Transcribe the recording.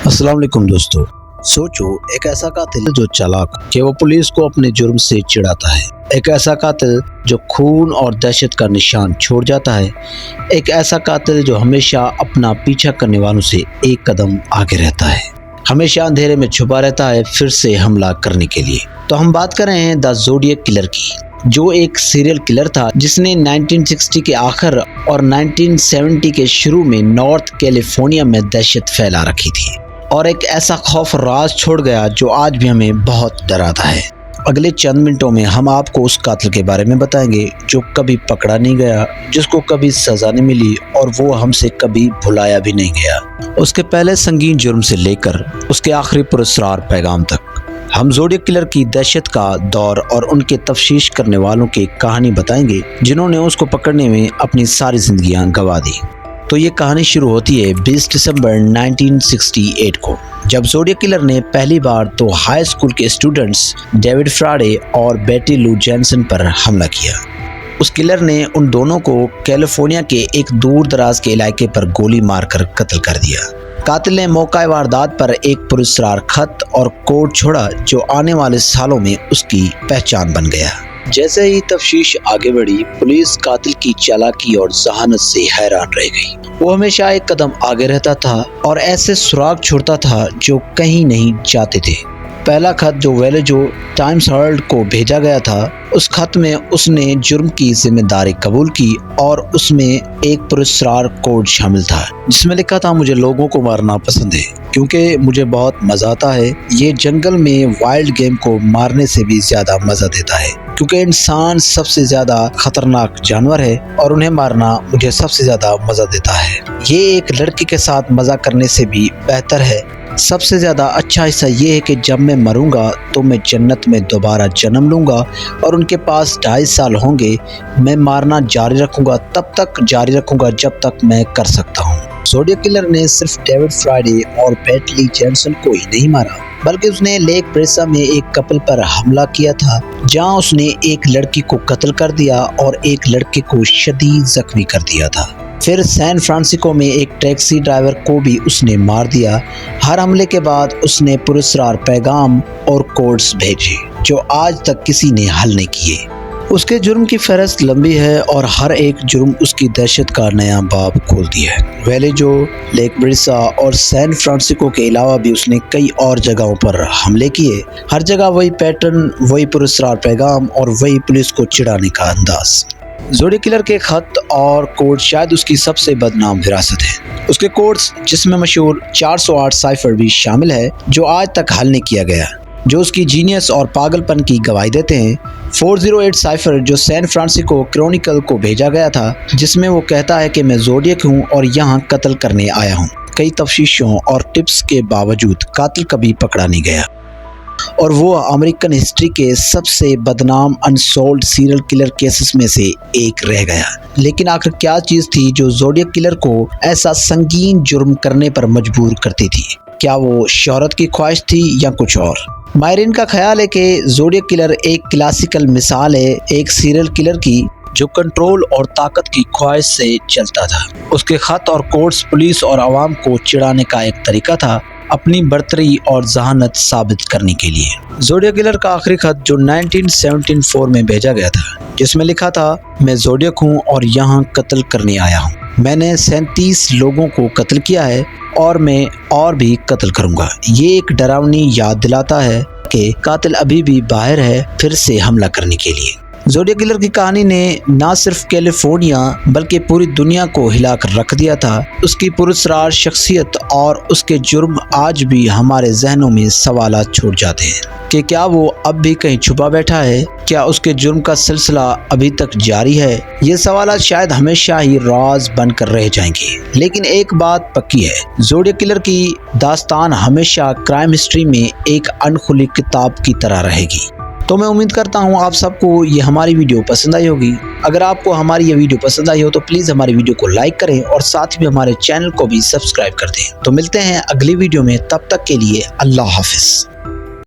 अस्सलाम वालेकुम दोस्तों। सोचो, एक ऐसा कातिल जो चालाक कि वो पुलिस को अपने जुर्म से चिढ़ाता है, एक ऐसा कातिल जो खून और दहशत का निशान छोड़ जाता है, एक ऐसा कातिल जो हमेशा अपना पीछा करने वालों से एक कदम आगे रहता है, हमेशा अंधेरे में छुपा रहता है फिर से हमला करने के लिए। तो हम बात कर रहे हैं द ज़ोडिएक किलर की, जो एक सीरियल किलर था जिसने 1960 के आखिर और 1970 के शुरू में नॉर्थ कैलिफोर्निया में दहशत फैला रखी थी और एक ऐसा खौफ राज छोड़ गया जो आज भी हमें बहुत डराता है। अगले चंद मिनटों में हम आपको उस कातिल के बारे में बताएंगे जो कभी पकड़ा नहीं गया, जिसको कभी सजा नहीं मिली और वो हमसे कभी भुलाया भी नहीं गया। उसके पहले संगीन जुर्म से लेकर उसके आखिरी पुरस्कार पैगाम तक हम ज़ोडिएक किलर की दहशत का दौर और उनके तफ्तीश करने वालों की कहानी बताएंगे जिन्होंने उसको पकड़ने में अपनी सारी जिंदगियां गंवा दी। तो ये कहानी शुरू होती है 20 दिसंबर 1968 को, जब ज़ोडिएक किलर ने पहली बार तो हाई स्कूल के स्टूडेंट्स डेविड फ्राडे और बेटी लू जैनसन पर हमला किया। उस किलर ने उन दोनों को कैलिफोर्निया के एक दूर दराज के इलाके पर गोली मारकर कत्ल कर दिया। कातिल ने मौका वारदात पर एक पुरस्कार खत और कोड छोड़ा जो आने वाले सालों में उसकी पहचान बन गया। जैसे ही तफ्तीश आगे बढ़ी, पुलिस कातिल की चालाकी और जहानत से हैरान रह गई। वो हमेशा एक कदम आगे रहता था और ऐसे सुराग छोड़ता था जो कहीं नहीं जाते थे। पहला खत जो वेलेजो टाइम्स हर्ल्ड को भेजा गया था, उस खत में उसने जुर्म की जिम्मेदारी कबूल की और उसमें एक पुरस्कार कोड शामिल था जिसमें लिखा था, मुझे लोगों को मारना पसंद है क्योंकि मुझे बहुत मजा आता है। ये जंगल में वाइल्ड गेम को मारने से भी ज्यादा मजा देता है क्योंकि इंसान सबसे ज्यादा खतरनाक जानवर है और उन्हें मारना मुझे सबसे ज्यादा मजा देता है। ये एक लड़की के साथ मजा करने से भी बेहतर है। सबसे ज़्यादा अच्छा हिस्सा ये है कि जब मैं मरूंगा तो मैं जन्नत में दोबारा जन्म लूँगा और उनके पास 2.5 साल होंगे। मैं मारना जारी रखूँगा, तब तक जारी रखूँगा जब तक मैं कर सकता हूँ। ज़ोडिएक किलर ने सिर्फ डेविड फ्राइडे और बेटी ली जैनसन को ही नहीं मारा, बल्कि उसने लेक ब्रेसा में एक कपल पर हमला किया था जहाँ उसने एक लड़की को कत्ल कर दिया और एक लड़के को शदीद जख्मी कर दिया था। फिर सैन फ्रांसिस्को में एक टैक्सी ड्राइवर को भी उसने मार दिया। हर हमले के बाद उसने पुरस्कार पैगाम और कोड्स भेजे जो आज तक किसी ने हल नहीं किए। उसके जुर्म की फहरिस्त लंबी है और हर एक जुर्म उसकी दहशत का नया बाब खोल दिया है। वेलेजो, लेक ब्रेसा और सैन फ्रांसिस्को के अलावा भी उसने कई और जगहों पर हमले किए। हर जगह वही पैटर्न, वही पुरस्कार पैगाम और वही पुलिस को चिढ़ाने का अंदाज। ज़ोडिएक किलर के खत और कोड शायद उसकी सबसे बदनाम विरासत है। उसके कोड्स, जिसमें मशहूर 408 साइफर भी शामिल है, जो आज तक हल नहीं किया गया, जो उसकी जीनियस और पागलपन की गवाही देते हैं। 408 साइफर जो सैन फ्रांसिस्को क्रॉनिकल को भेजा गया था, जिसमें वो कहता है कि मैं ज़ोडिएक हूँ और यहाँ कत्ल करने आया हूँ। कई तफ्तीशों और टिप्स के बावजूद कातिल कभी पकड़ा नहीं गया और वो अमेरिकन हिस्ट्री के सबसे बदनाम अनसॉल्व्ड सीरियल किलर केसेस में से एक रह गया। लेकिन आखिर क्या चीज़ थी जो ज़ोडिएक किलर को ऐसा संगीन जुर्म करने पर मजबूर करती थी? क्या वो शोहरत की ख्वाहिश थी या कुछ और? माहिरीन का ख्याल है कि ज़ोडिएक किलर एक क्लासिकल मिसाल है एक सीरियल किलर की जो कंट्रोल और ताकत की ख्वाहिश से चलता था। उसके खत और कोड्स पुलिस और आवाम को चिढ़ाने का एक तरीका था, अपनी बर्तरी और जहानत साबित करने के लिए। ज़ोडिएक किलर का आखिरी खत जो 1974 में भेजा गया था, जिसमें लिखा था, मैं ज़ोडिएक हूँ और यहाँ कत्ल करने आया हूँ। मैंने 37 लोगों को कत्ल किया है और मैं और भी कत्ल करूँगा। ये एक डरावनी याद दिलाता है कि कातिल अभी भी बाहर है फिर से हमला करने के लिए। ज़ोडिएक किलर की कहानी ने न सिर्फ कैलिफोर्निया बल्कि पूरी दुनिया को हिला कर रख दिया था। उसकी पुरस्कार शख्सियत और उसके जुर्म आज भी हमारे जहनों में सवालात छोड़ जाते हैं कि क्या वो अब भी कहीं छुपा बैठा है, क्या उसके जुर्म का सिलसिला अभी तक जारी है। ये सवालात शायद हमेशा ही राज बनकर रह जाएंगे, लेकिन एक बात पक्की है, ज़ोडिएक किलर की दास्तान हमेशा क्राइम हिस्ट्री में एक अनखुली किताब की तरह रहेगी। तो मैं उम्मीद करता हूँ आप सबको ये हमारी वीडियो पसंद आई होगी। अगर आपको हमारी ये वीडियो पसंद आई हो तो प्लीज़ हमारी वीडियो को लाइक करें और साथ ही हमारे चैनल को भी सब्सक्राइब कर दें। तो मिलते हैं अगली वीडियो में, तब तक के लिए अल्लाह हाफिज़।